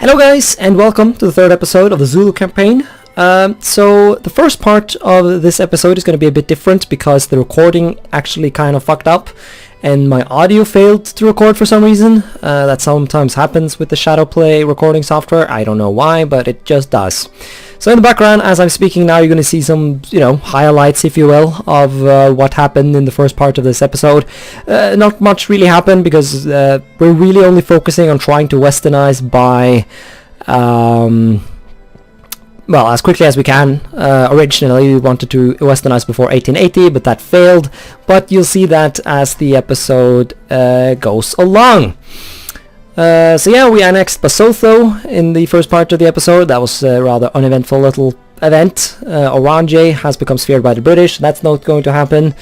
Hello guys, and welcome to the third episode of the Zulu campaign. So the first part of this episode is going to be a bit different because the recording actually kind of fucked up and my audio failed to record for some reason. That sometimes happens with the Shadowplay recording software. I don't know why, but it just does. So in the background, as I'm speaking now, you're going to see some, highlights, if you will, of what happened in the first part of this episode. Not much really happened because we're really only focusing on trying to westernize by, well, as quickly as we can. Originally, we wanted to westernize before 1880, but that failed. But you'll see that as the episode goes along. So yeah, we annexed Basotho in the first part of the episode. That was a rather uneventful little event. Oranje has become sphered by the British. That's not going to happen.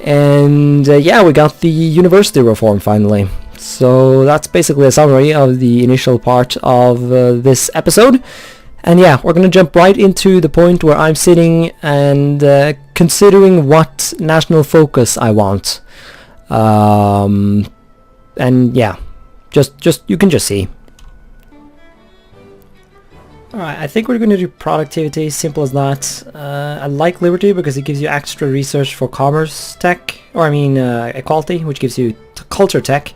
And yeah, we got the university reform finally. So that's basically a summary of the initial part of this episode. And yeah, we're going to jump right into the point where I'm sitting and considering what national focus I want. And yeah. Just you can just see. Alright, I think we're going to do productivity, simple as that. I like liberty because it gives you extra research for commerce tech, or equality, which gives you culture tech.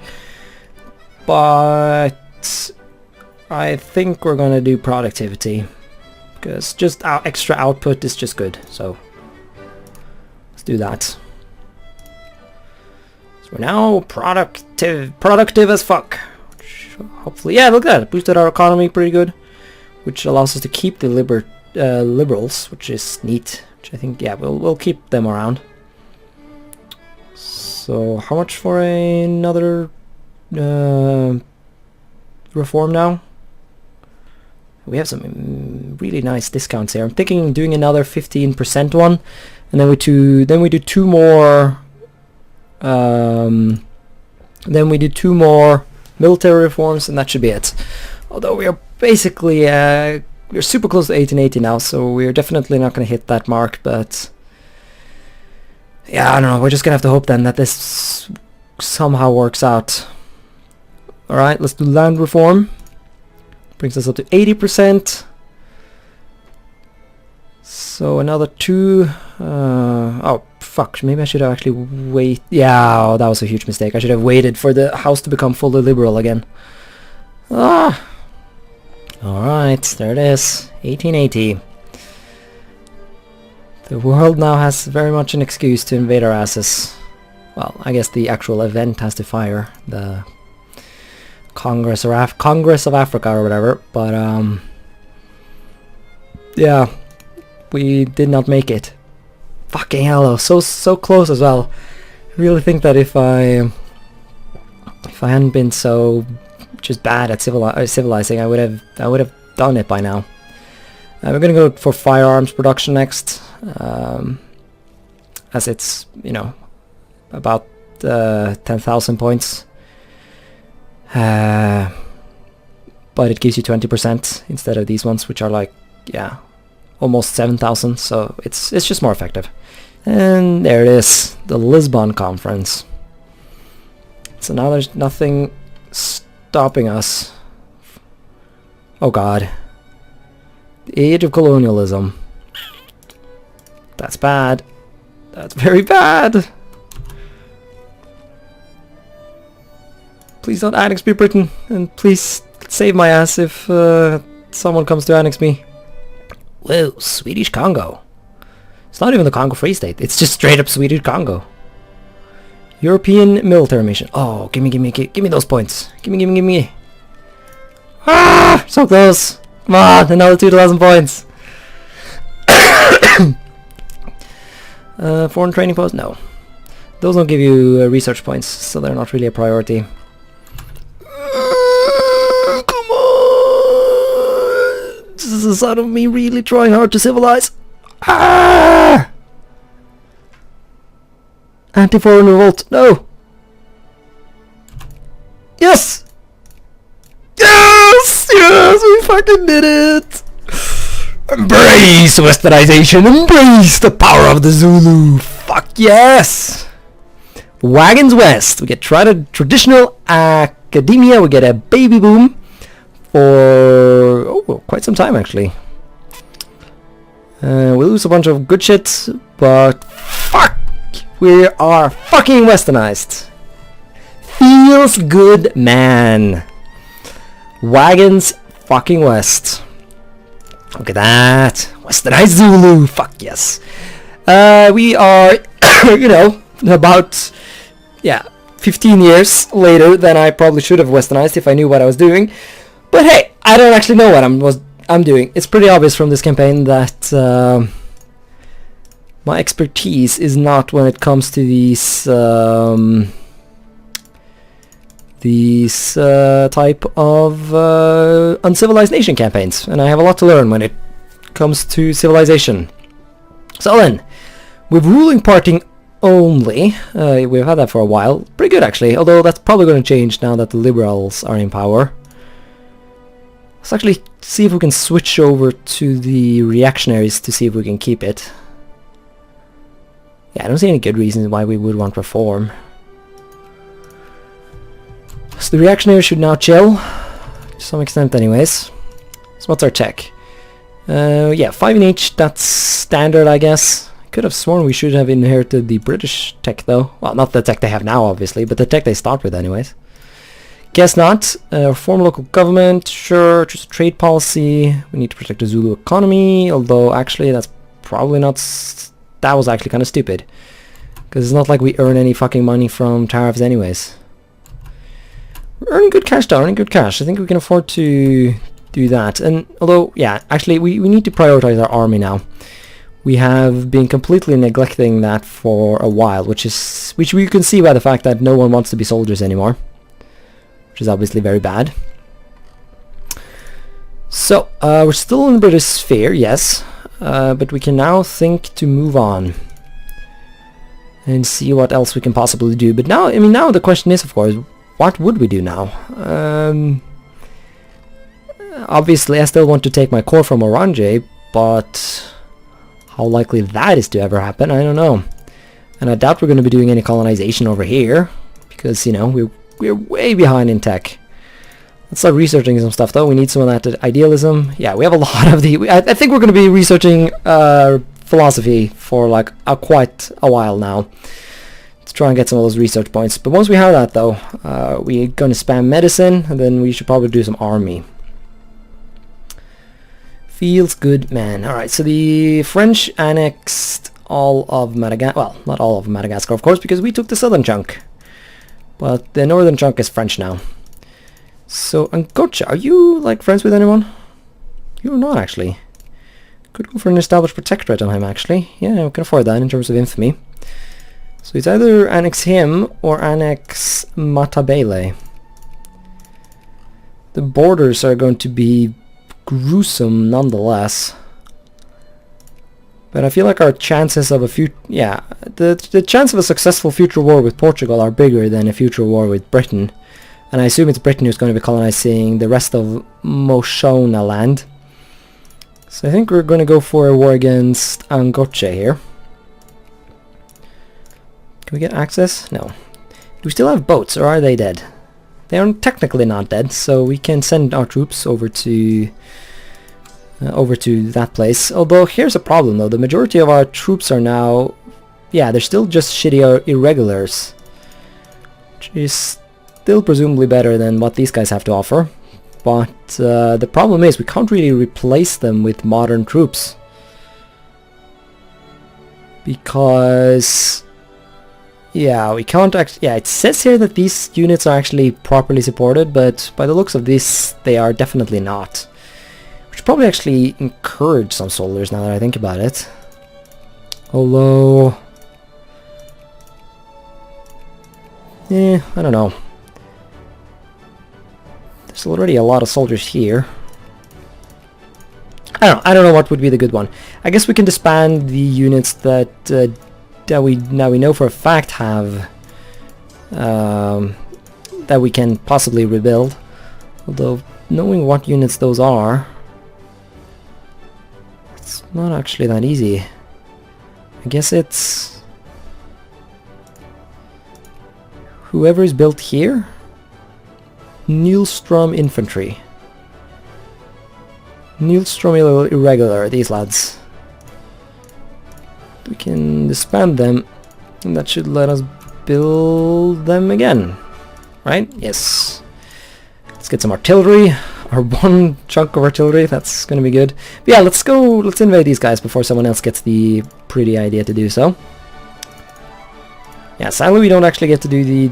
But I think we're going to do productivity because just our extra output is just good. So let's do that. We're now productive as fuck. Hopefully, yeah, look at that. It boosted our economy pretty good, which allows us to keep the liberals, which is neat. Which I think, yeah, we'll keep them around. So, how much for another reform now? We have some really nice discounts here. I'm thinking doing another 15% one, and then we do two more. Then we do two more military reforms, and that should be it. Although we are basically we're super close to 1880 now, so we're definitely not going to hit that mark. But yeah, I don't know. We're just gonna have to hope then that this somehow works out. All right, let's do land reform. Brings us up to 80%. So another two. Oh fuck! Maybe I should have actually wait. Yeah, oh, that was a huge mistake. I should have waited for the house to become fully liberal again. Ah. All right, there it is. 1880. The world now has very much an excuse to invade our asses. Well, I guess the actual event has to fire the Congress of Africa or whatever. But yeah. We did not make it. Fucking hell, so close as well. I really think that if I hadn't been so just bad at civilizing, I would have done it by now. We're gonna go for firearms production next, as it's about 10,000 points, but it gives you 20% instead of these ones, which are like almost 7,000, so it's just more effective. And there it is, the Lisbon Conference. So now there's nothing stopping us. Oh god. The age of colonialism. That's bad. That's very bad. Please don't annex me, Britain, and please save my ass if someone comes to annex me. Whoa, Swedish Congo. It's not even the Congo Free State. It's just straight up Swedish Congo. European military mission. Oh, give me those points. Give me. Ah, so close. Come on, another 2,000 points. Foreign training post? No. Those don't give you research points, so they're not really a priority. This is a sign of me really trying hard to civilize. Ah! Anti-foreign revolt. No. Yes. Yes. Yes. We fucking did it. Embrace westernization. Embrace the power of the Zulu. Fuck yes. Wagons west. We get traditional academia. We get a baby boom. for quite some time actually. We lose a bunch of good shit, but fuck, we are fucking westernized. Feels good, man. Wagons fucking west. Look at that. Westernized Zulu. Fuck yes. We are, you know, about, yeah, 15 years later than I probably should have westernized if I knew what I was doing. But hey, I don't actually know what I'm doing. It's pretty obvious from this campaign that my expertise is not when it comes to these type of uncivilized nation campaigns, and I have a lot to learn when it comes to civilization. So then, with ruling party only, we've had that for a while. Pretty good actually, although that's probably going to change now that the liberals are in power. Let's actually see if we can switch over to the reactionaries to see if we can keep it. Yeah, I don't see any good reasons why we would want reform. So the reactionaries should now chill, to some extent anyways. So what's our tech? Yeah, 5 in each, that's standard I guess. Could have sworn we should have inherited the British tech though. Well, not the tech they have now obviously, but the tech they start with anyways. Guess not. Reform local government, sure. Just trade policy. We need to protect the Zulu economy, although actually that's probably not... that was actually kind of stupid. Because it's not like we earn any fucking money from tariffs anyways. We're earning good cash though, earning good cash. I think we can afford to do that. And although, yeah, actually we need to prioritize our army now. We have been completely neglecting that for a while, which we can see by the fact that no one wants to be soldiers anymore. Which is obviously very bad. So, we're still in the British sphere, yes. But we can now think to move on. And see what else we can possibly do. But now, I mean, now the question is, of course, what would we do now? Obviously, I still want to take my core from Oranje, but how likely that is to ever happen, I don't know. And I doubt we're going to be doing any colonization over here, because, you know, we're way behind in tech. Let's start researching some stuff, though. We need some of that idealism. Yeah, we have a lot of the... I think we're going to be researching philosophy for, like, quite a while now. Let's try and get some of those research points. But once we have that, though, we're going to spam medicine, and then we should probably do some army. Feels good, man. Alright, so the French annexed all of Madagascar. Well, not all of Madagascar, of course, because we took the southern chunk. But the northern chunk is French now. So, Angocha, are you, like, friends with anyone? You're not, actually. Could go for an established protectorate on him, actually. Yeah, we can afford that in terms of infamy. So it's either annex him or annex Matabele. The borders are going to be gruesome nonetheless. But I feel like our chances of a future... yeah, the chance of a successful future war with Portugal are bigger than a future war with Britain. And I assume it's Britain who's going to be colonizing the rest of Moshona land. So I think we're going to go for a war against Angoche here. Can we get access? No. Do we still have boats, or are they dead? They are technically not dead, so we can send our troops over to that place. Although here's a problem though, the majority of our troops are now, yeah, they're still just shitty irregulars, which is still presumably better than what these guys have to offer. But the problem is we can't really replace them with modern troops, because yeah, we can't actually... yeah, it says here that these units are actually properly supported, but by the looks of this, they are definitely not. Which probably actually encourage some soldiers now that I think about it. Although... I don't know. There's already a lot of soldiers here. I don't know what would be the good one. I guess we can disband the units that we know for a fact have that we can possibly rebuild. Although knowing what units those are, it's not actually that easy. I guess it's whoever is built here. Nilstrom Infantry. Nilstrom a little irregular, these lads. We can disband them, and that should let us build them again. Right? Yes. Let's get some artillery. Our one chunk of artillery, that's gonna be good. But yeah, let's invade these guys before someone else gets the pretty idea to do so. Yeah, sadly we don't actually get to do the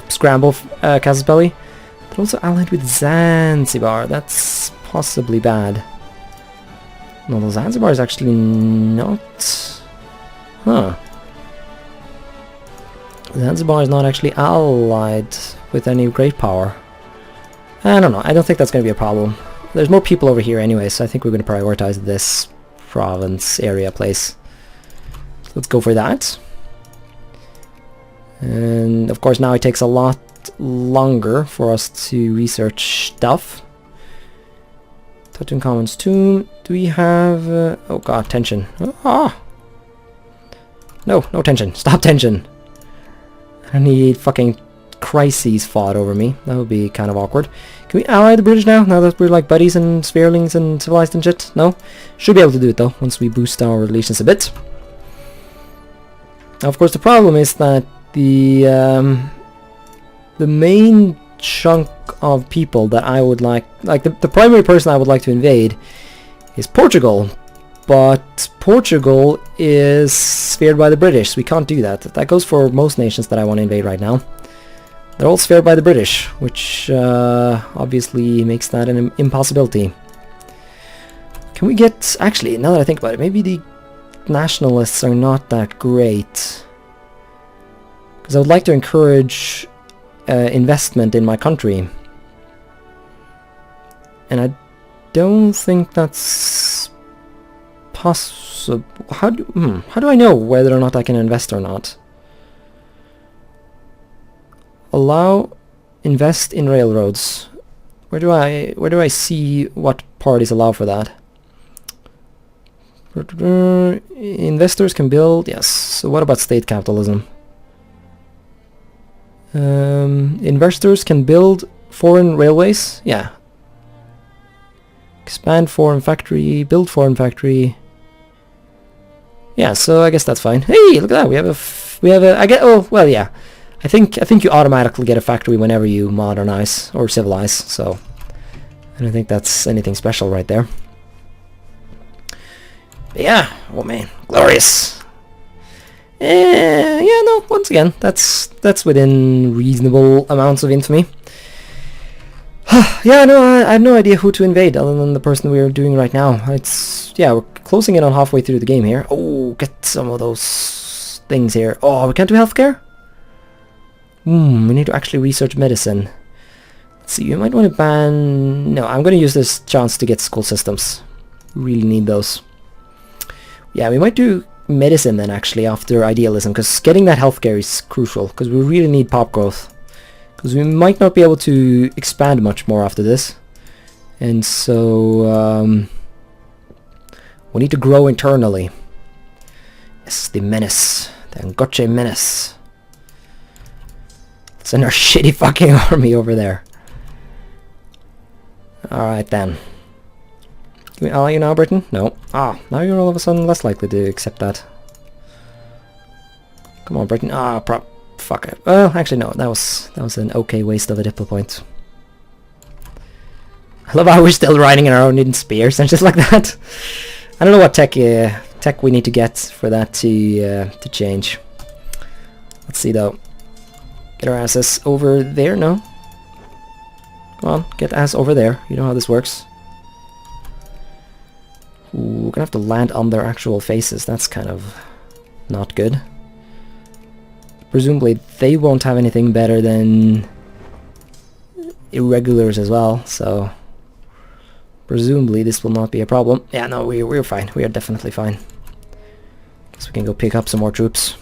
scramble Casus-Belli. But also allied with Zanzibar, that's possibly bad. No, the Zanzibar is actually not... Huh. Zanzibar is not actually allied with any great power. I don't know, I don't think that's going to be a problem. There's more people over here anyway, so I think we're going to prioritize this province area place. So let's go for that. And of course now it takes a lot longer for us to research stuff. Tutankhamun's tomb. Do we have... oh god, tension. Ah! No, no tension. Stop tension. I need fucking crises fought over me. That would be kind of awkward. Can we ally the British now that we're like buddies and spearlings and civilized and shit? No? Should be able to do it though, once we boost our relations a bit. Now of course the problem is that the main chunk of people that I would like the primary person I would like to invade is Portugal. But Portugal is feared by the British, so we can't do that. That goes for most nations that I want to invade right now. They're all feared by the British, which obviously makes that an impossibility. Can we get... Actually, now that I think about it, maybe the nationalists are not that great. Because I would like to encourage investment in my country. And I don't think that's possible. How do I know whether or not I can invest or not? Allow invest in railroads. Where do I see what parties allow for that? Investors can build, yes. So what about state capitalism? Investors can build foreign railways, yeah. Expand foreign factory, build foreign factory. Yeah, so I guess that's fine. Hey, look at that. We have a I get oh, well, yeah. I think you automatically get a factory whenever you modernize or civilize, so I don't think that's anything special right there. But yeah, oh man, glorious. Yeah, no, once again, that's within reasonable amounts of infamy. Yeah, no, I have no idea who to invade other than the person we're doing right now. It's, yeah, we're closing in on halfway through the game here. Oh, get some of those things here. Oh, we can't do healthcare? We need to actually research medicine. Let's see, you might want to ban... No, I'm going to use this chance to get school systems. Really need those. Yeah, we might do medicine then actually after idealism, because getting that healthcare is crucial, because we really need pop growth. Because we might not be able to expand much more after this. And so... we need to grow internally. Yes, the menace. The Ngoche menace. Send our shitty fucking army over there. Alright then. Can we ally you now, Britain? No. Ah, now you're all of a sudden less likely to accept that. Come on, Britain. Ah, fuck it. Well, actually no, that was an okay waste of a diplo point. I love how we're still riding in our own in spears and just like that. I don't know what tech we need to get for that to change. Let's see though. Get our asses over there, no? Come on, get ass over there. You know how this works. Ooh, we're gonna have to land on their actual faces. That's kind of not good. Presumably they won't have anything better than irregulars as well, so presumably this will not be a problem. Yeah, no, we're fine. We are definitely fine. Guess we can go pick up some more troops.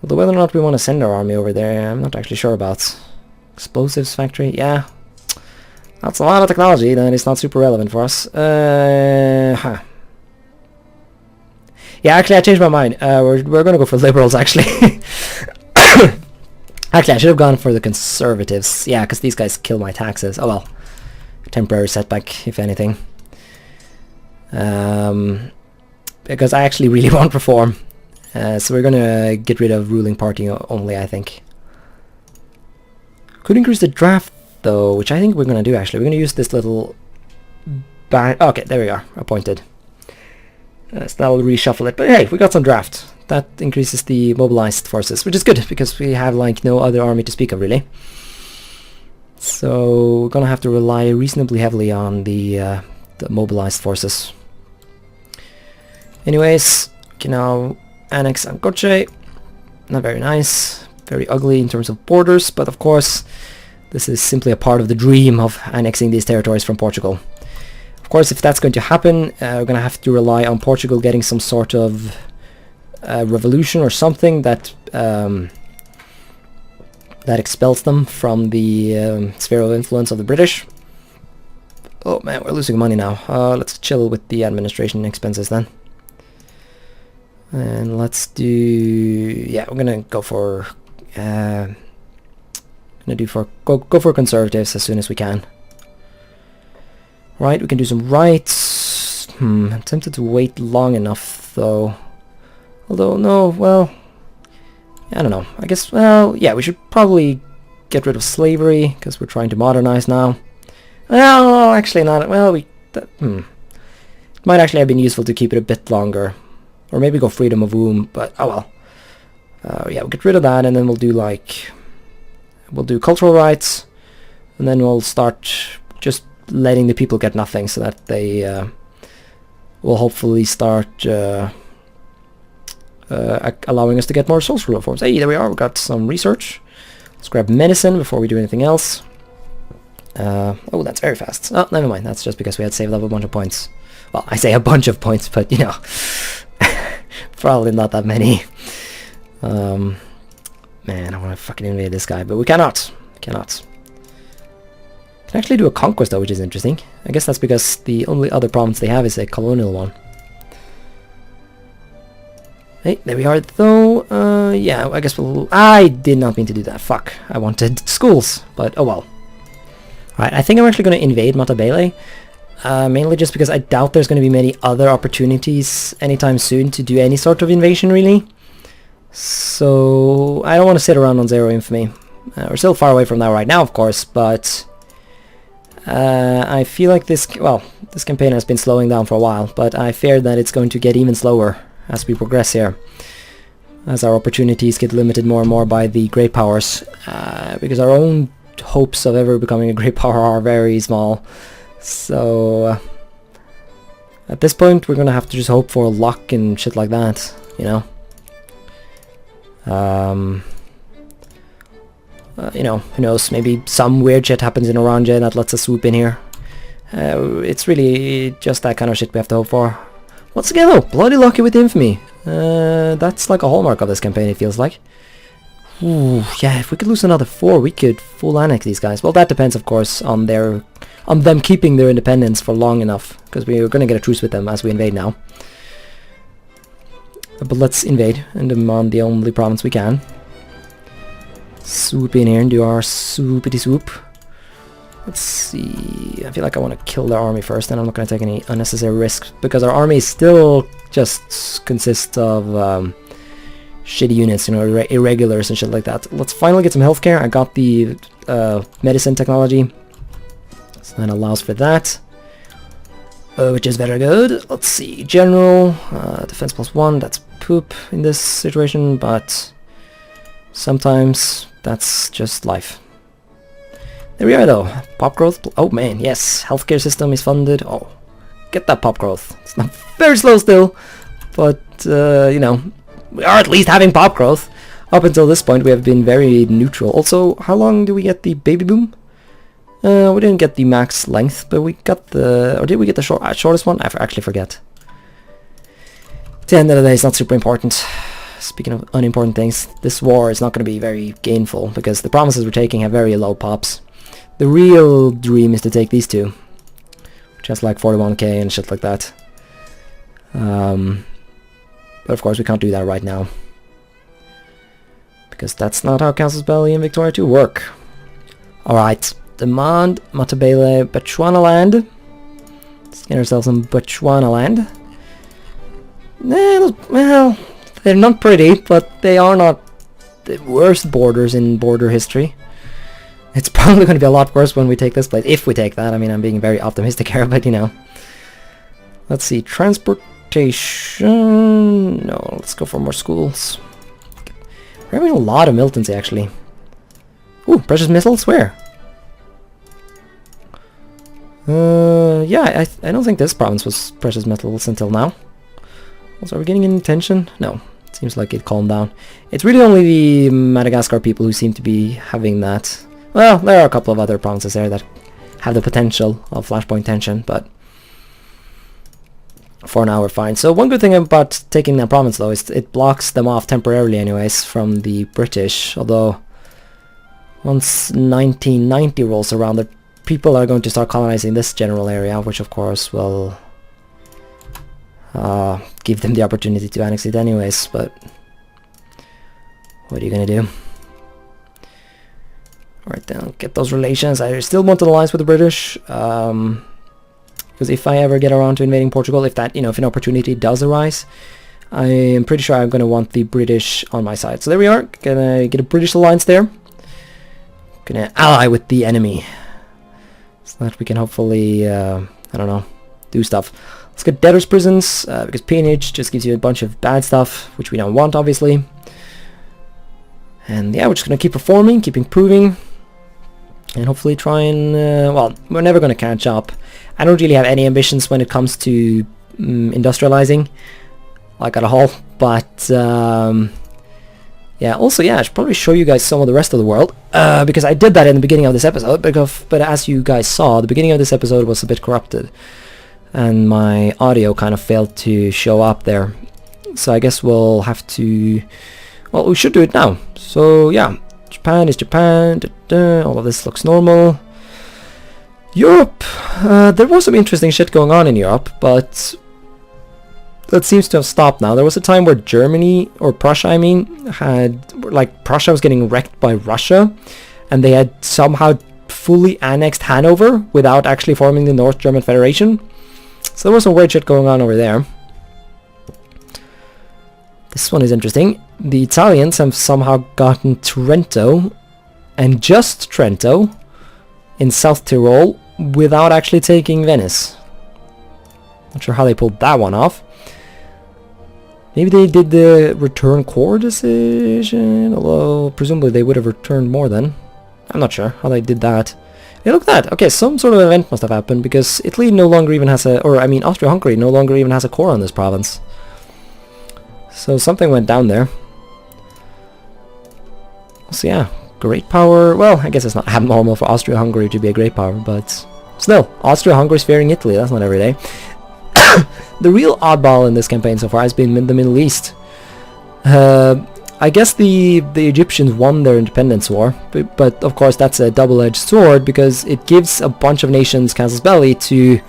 Although whether or not we want to send our army over there, I'm not actually sure about. Explosives factory, yeah. That's a lot of technology that is not super relevant for us. Yeah, actually I changed my mind. We're gonna go for liberals actually. Actually, I should have gone for the conservatives. Yeah, because these guys kill my taxes. Oh well. temporary setback, if anything. Because I actually really want reform. So we're gonna get rid of ruling party only, I think. Could increase the draft though, which I think we're gonna do actually. We're gonna use this little okay, there we are, appointed. So that'll reshuffle it, but hey, we got some draft. That increases the mobilized forces, which is good, because we have like no other army to speak of really. So we're gonna have to rely reasonably heavily on the mobilized forces. Anyways, we can now annex Ancoche. Not very nice, very ugly in terms of borders, but of course this is simply a part of the dream of annexing these territories from Portugal. Of course, if that's going to happen, we're going to have to rely on Portugal getting some sort of revolution or something that that expels them from the sphere of influence of the British. Oh man, we're losing money now. Let's chill with the administration expenses then. And let's do, yeah, we're gonna go for go for conservatives as soon as we can. Right, we can do some rights. I'm tempted to wait long enough though. Although no, well, I don't know. I guess, well, yeah, we should probably get rid of slavery because we're trying to modernize now. Well, actually not. Well, it might actually have been useful to keep it a bit longer. Or maybe go freedom of womb, but oh well. Yeah, we'll get rid of that, and then we'll do cultural rights, and then we'll start just letting the people get nothing, so that they will hopefully start allowing us to get more social reforms. Hey, there we are. We got some research. Let's grab medicine before we do anything else. Oh, that's very fast. Oh, never mind. That's just because we had saved up a bunch of points. Well, I say a bunch of points, but you know. Probably not that many. Man, I want to fucking invade this guy, but we cannot. Can actually do a conquest though, which is interesting. I guess that's because the only other province they have is a colonial one. Hey, there we are though. Yeah, I guess I did not mean to do that. Fuck. I wanted schools, but oh well. Right, I think I'm actually going to invade Matabele. Mainly just because I doubt there's going to be many other opportunities anytime soon to do any sort of invasion, really. So I don't want to sit around on zero infamy. We're still far away from that right now, of course, but I feel like this campaign has been slowing down for a while, but I fear that it's going to get even slower as we progress here, as our opportunities get limited more and more by the great powers, because our own hopes of ever becoming a great power are very small. So at this point we're gonna have to just hope for luck and shit like that, you know. You know, who knows, maybe some weird shit happens in Oranje that lets us swoop in here. It's really just that kind of shit we have to hope for. Once again though, bloody lucky with infamy. That's like a hallmark of this campaign, it feels like. Ooh, yeah, if we could lose another 4, we could full annex these guys. Well, that depends, of course, on them keeping their independence for long enough, because we're going to get a truce with them as we invade now. But let's invade and demand the only province we can. Swoop in here and do our swoopity swoop. Let's see. I feel like I want to kill their army first, and I'm not going to take any unnecessary risks, because our army still just consists of shitty units, you know, irregulars and shit like that. Let's finally get some healthcare. I got the medicine technology, so that allows for that, which is very good. Let's see, general, defense +1, that's poop in this situation, but sometimes that's just life. There we are though, pop growth, oh man, yes, healthcare system is funded. Oh, get that pop growth. It's not very slow still, but you know, we are at least having pop growth. Up until this point we have been very neutral. Also, how long do we get the baby boom? We didn't get the max length, but we got the... Or did we get the shortest one? I actually forget. At the end of the day, it's not super important. Speaking of unimportant things, this war is not going to be very gainful, because the provinces we're taking have very low pops. The real dream is to take these two, which has like 41k and shit like that. But of course we can't do that right now, because that's not how Council's Belly and Victoria 2 work. Alright, demand Matabele Botswana land. Let's get ourselves some Botswana land. Well, they're not pretty, but they are not the worst borders in border history. It's probably going to be a lot worse when we take this place, if we take that. I mean, I'm being very optimistic here, but you know. Let's see, transportation. No, let's go for more schools. We're having a lot of militancy, actually. Ooh, precious missiles, where? Yeah, I don't think this province was precious metals until now. Also, are we getting any tension? No, it seems like it calmed down. It's really only the Madagascar people who seem to be having that. Well, there are a couple of other provinces there that have the potential of flashpoint tension, but for now we're fine. So one good thing about taking that province, though, is it blocks them off temporarily anyways from the British, although once 1990 rolls around, the people are going to start colonizing this general area, which of course will give them the opportunity to annex it anyways, but what are you gonna do? Alright then, get those relations. I still want an alliance with the British, because if I ever get around to invading Portugal, if that, you know, if an opportunity does arise, I am pretty sure I'm gonna want the British on my side. So there we are, gonna get a British alliance there. Gonna ally with the enemy, so that we can hopefully, I don't know, do stuff. Let's get debtors' prisons, because peonage just gives you a bunch of bad stuff, which we don't want, obviously. And yeah, we're just going to keep performing, keep improving, and hopefully try and, well, we're never going to catch up. I don't really have any ambitions when it comes to industrializing, like at all, but yeah, also, yeah, I should probably show you guys some of the rest of the world, because I did that in the beginning of this episode, but as you guys saw, the beginning of this episode was a bit corrupted, and my audio kind of failed to show up there. So I guess we'll have to, well, we should do it now. So yeah, Japan is Japan, all of this looks normal. Europe, there was some interesting shit going on in Europe, but that seems to have stopped now. There was a time where Germany, or Prussia I mean, had, like, Prussia was getting wrecked by Russia, and they had somehow fully annexed Hanover without actually forming the North German Federation. So there was some weird shit going on over there. This one is interesting. The Italians have somehow gotten Trento, and just Trento, in South Tyrol, without actually taking Venice. Not sure how they pulled that one off. Maybe they did the return core decision, although presumably they would have returned more then. I'm not sure how they did that. Hey, look at that. Okay, some sort of event must have happened, because Italy no longer even has a, or I mean Austria-Hungary no longer even has a core on this province. So something went down there. So yeah, great power. Well, I guess it's not abnormal for Austria-Hungary to be a great power, but still, Austria-Hungary is fearing Italy. That's not every day. The real oddball in this campaign so far has been the Middle East. I guess the Egyptians won their independence war, but of course that's a double-edged sword, because it gives a bunch of nations casus belli to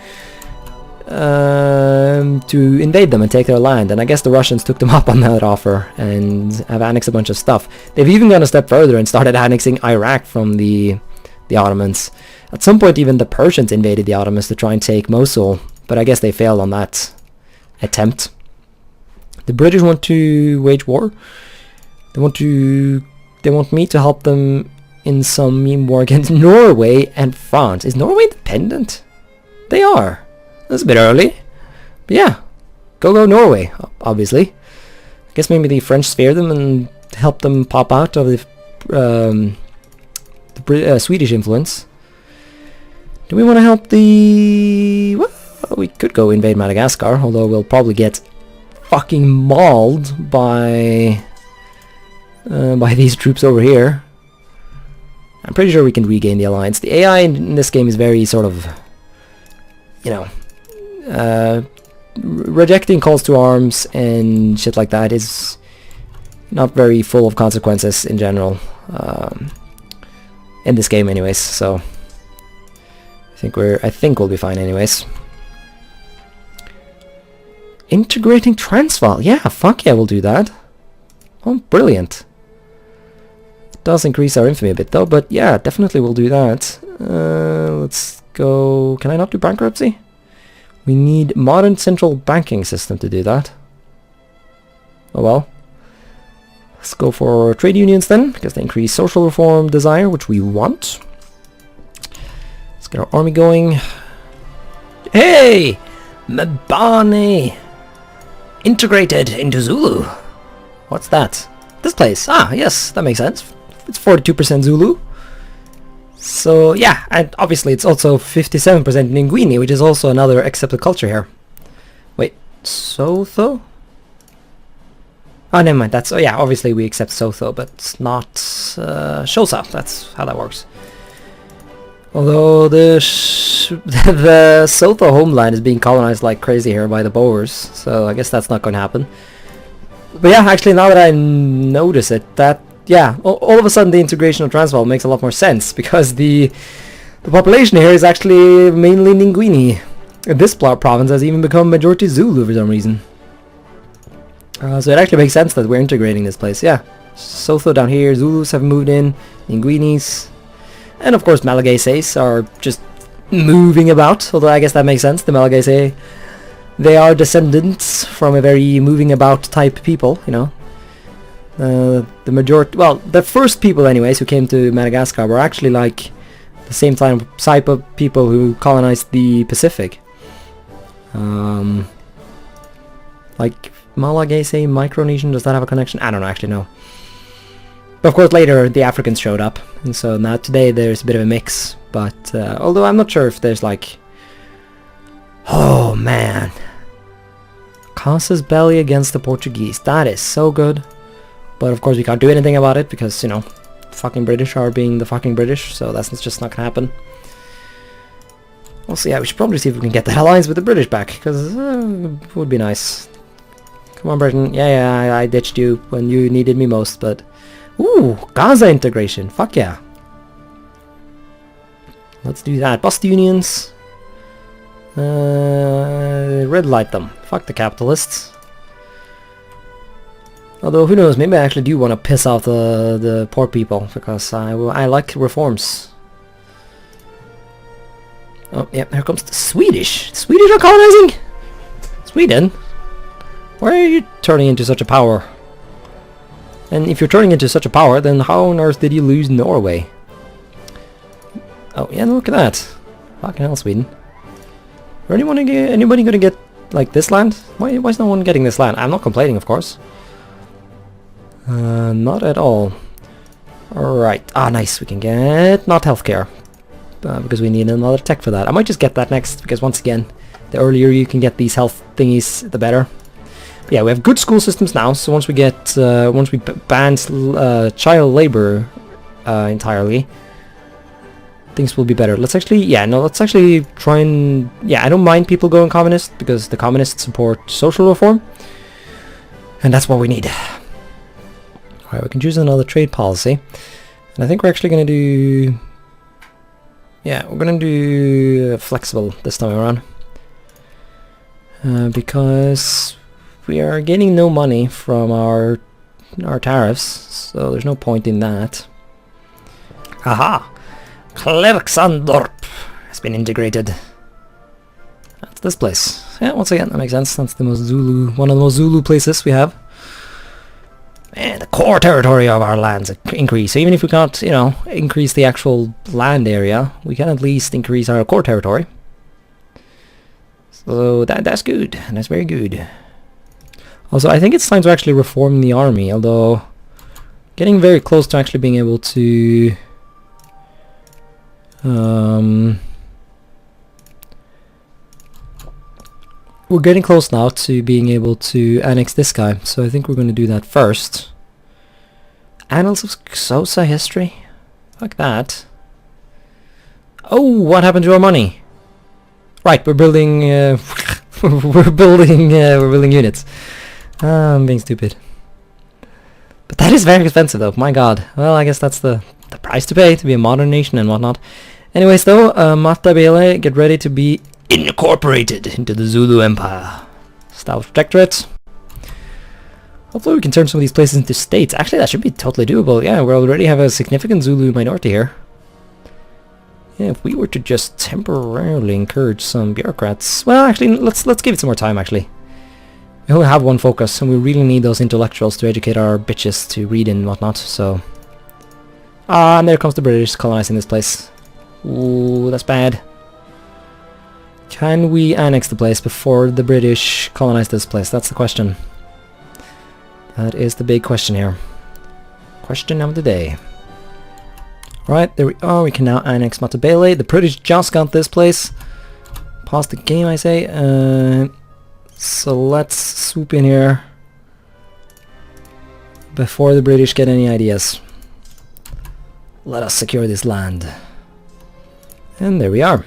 invade them and take their land, and I guess the Russians took them up on that offer and have annexed a bunch of stuff. They've even gone a step further and started annexing Iraq from the Ottomans. At some point even the Persians invaded the Ottomans to try and take Mosul, but I guess they failed on that attempt. The British want to wage war. They want me to help them in some meme war against Norway and France. Is Norway independent? They are. That's a bit early. But yeah, go Norway, obviously. I guess maybe the French spare them and help them pop out of the Swedish influence. Do we want to help the... Well, we could go invade Madagascar, although we'll probably get fucking mauled by these troops over here. I'm pretty sure we can regain the alliance. The AI in this game is very sort of, you know, rejecting calls to arms and shit like that is not very full of consequences in general, in this game anyways, so I think we'll be fine anyways. Integrating Transvaal, yeah, fuck yeah, we'll do that. Oh, brilliant. Does increase our infamy a bit though, but yeah, definitely we'll do that. Let's go... Can I not do bankruptcy? We need modern central banking system to do that. Oh well. Let's go for trade unions then, because they increase social reform desire, which we want. Let's get our army going. Hey! Mbane! Integrated into Zulu. What's that? This place. Ah, yes, that makes sense. It's 42% Zulu. So, yeah, and obviously it's also 57% Ninguini, which is also another accepted culture here. Wait, Sotho? Oh, never mind. That's... Oh, yeah, obviously we accept Sotho, but it's not Xhosa. That's how that works. Although the Sotho homeland is being colonized like crazy here by the Boers, so I guess that's not going to happen. But yeah, actually, now that I notice it, that, yeah, all of a sudden the integration of Transvaal makes a lot more sense, because the population here is actually mainly Ninguini. This province has even become majority Zulu for some reason. So it actually makes sense that we're integrating this place, yeah. Sotho down here, Zulus have moved in, Ninguinis, and of course Malagasys are just moving about, although I guess that makes sense. The Malagasy, they are descendants from a very moving about type people, you know. The majority, well, the first people anyways who came to Madagascar were actually like the same type of people who colonized the Pacific. Like Malagasy, Micronesian, does that have a connection? I don't know, actually, no. But of course later the Africans showed up, and so now today there's a bit of a mix, but although I'm not sure if there's like... Oh man, Casa's belly against the Portuguese, that is so good, but of course we can't do anything about it because, you know, fucking British are being the fucking British, so that's just not gonna happen. Also, yeah, we should probably see if we can get that alliance with the British back, because it would be nice. Come on, Britain. Yeah, I ditched you when you needed me most, but... Ooh, Gaza integration. Fuck yeah. Let's do that. Bust unions. Red light them. Fuck the capitalists. Although, who knows, maybe I actually do want to piss off the poor people, because I like reforms. Oh, yeah, here comes the Swedish. Swedish are colonizing? Sweden? Why are you turning into such a power? And if you're turning into such a power, then how on earth did you lose Norway? Oh, yeah, look at that. Fucking hell, Sweden. Are anybody gonna get, like, this land? Why is no one getting this land? I'm not complaining, of course. Not at all. Alright. Ah, nice. We can get not healthcare. Because we need another tech for that. I might just get that next, because once again, the earlier you can get these health thingies, the better. But yeah, we have good school systems now, so once we get, once we ban child labor entirely, things will be better. Let's actually, yeah, no, let's actually try and, yeah, I don't mind people going communist, because the communists support social reform, and that's what we need. Alright, we can choose another trade policy, and I think we're actually going to do, yeah, we're going to do flexible this time around, because we are getting no money from our tariffs, so there's no point in that. Aha! Klerksandorp has been integrated. That's this place. Yeah, once again, that makes sense. That's the most Zulu, one of the most Zulu places we have. And the core territory of our lands increase. So even if we can't, you know, increase the actual land area, we can at least increase our core territory. So that's good. That's very good. Also, I think it's time to actually reform the army, although getting very close to actually being able to we're getting close now to being able to annex this guy, so I think we're going to do that first. Annals of Xhosa history? Fuck that. Oh, what happened to our money? Right, we're building we're building units. I'm being stupid. But that is very expensive though, my god. Well, I guess that's the price to pay to be a modern nation and whatnot. Anyways though, Matabele, get ready to be incorporated into the Zulu Empire. South Protectorate. Hopefully we can turn some of these places into states. Actually, that should be totally doable. Yeah, we already have a significant Zulu minority here. Yeah, if we were to just temporarily encourage some bureaucrats... Well, actually, let's give it some more time, actually. We only have one focus, and we really need those intellectuals to educate our bitches to read and whatnot, so... Ah, and there comes the British colonizing this place. Ooh, that's bad. Can we annex the place before the British colonize this place? That's the question. That is the big question here. Question of the day. Right, there we are. We can now annex Matabele. The British just got this place. Pause the game, I say. So let's swoop in here before the British get any ideas. Let us secure this land. And there we are.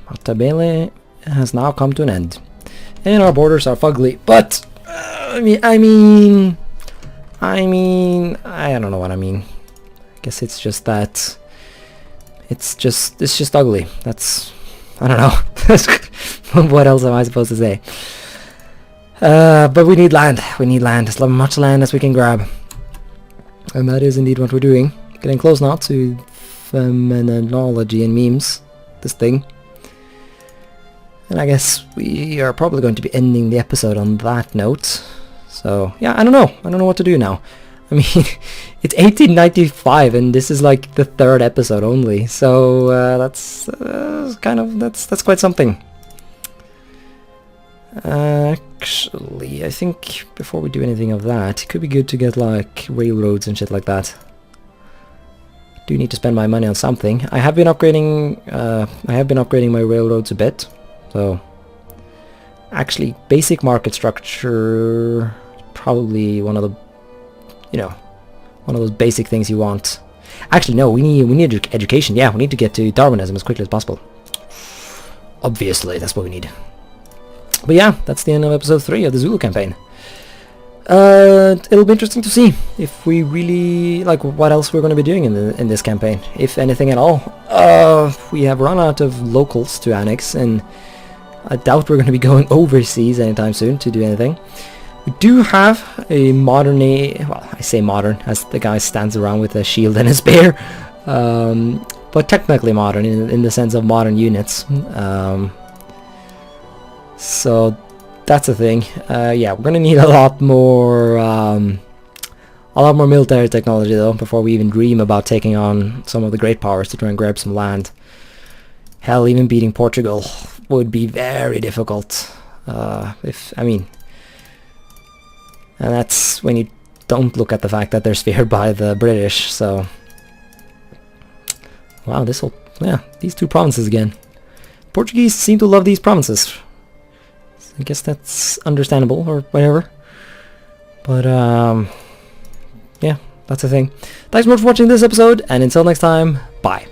Matabele has now come to an end. And our borders are fugly. But, I don't know what I mean. I guess it's just that it's just ugly. That's, I don't know. What else am I supposed to say? But we need land. We need land. As much land as we can grab. And that is indeed what we're doing. Getting close now to phenomenology and memes. This thing. And I guess we are probably going to be ending the episode on that note. So, yeah, I don't know. I don't know what to do now. I mean, it's 1895 and this is like the 3rd episode only. So, that's that's quite something. Actually, I think before we do anything of that, it could be good to get like railroads and shit like that. I do need to spend my money on something. I have been upgrading my railroads a bit. So, actually, basic market structure, probably one of the, one of those basic things you want. Actually, no, we need education. Yeah, we need to get to Darwinism as quickly as possible. Obviously, that's what we need. But yeah, that's the end of episode 3 of the Zulu campaign. It'll be interesting to see if we really like what else we're going to be doing in this campaign, if anything at all. We have run out of locals to annex, and I doubt we're going to be going overseas anytime soon to do anything. We do have a modern, well, I say modern, as the guy stands around with a shield and a spear, but technically modern in the sense of modern units. So that's a thing. Yeah, we're going to need a lot more military technology though before we even dream about taking on some of the great powers to try and grab some land. Hell, even beating Portugal would be very difficult. And that's when you don't look at the fact that they're speared by the British, so... Wow, these 2 provinces again. Portuguese seem to love these provinces. I guess that's understandable, or whatever. But, yeah, that's the thing. Thanks so much for watching this episode, and until next time, bye.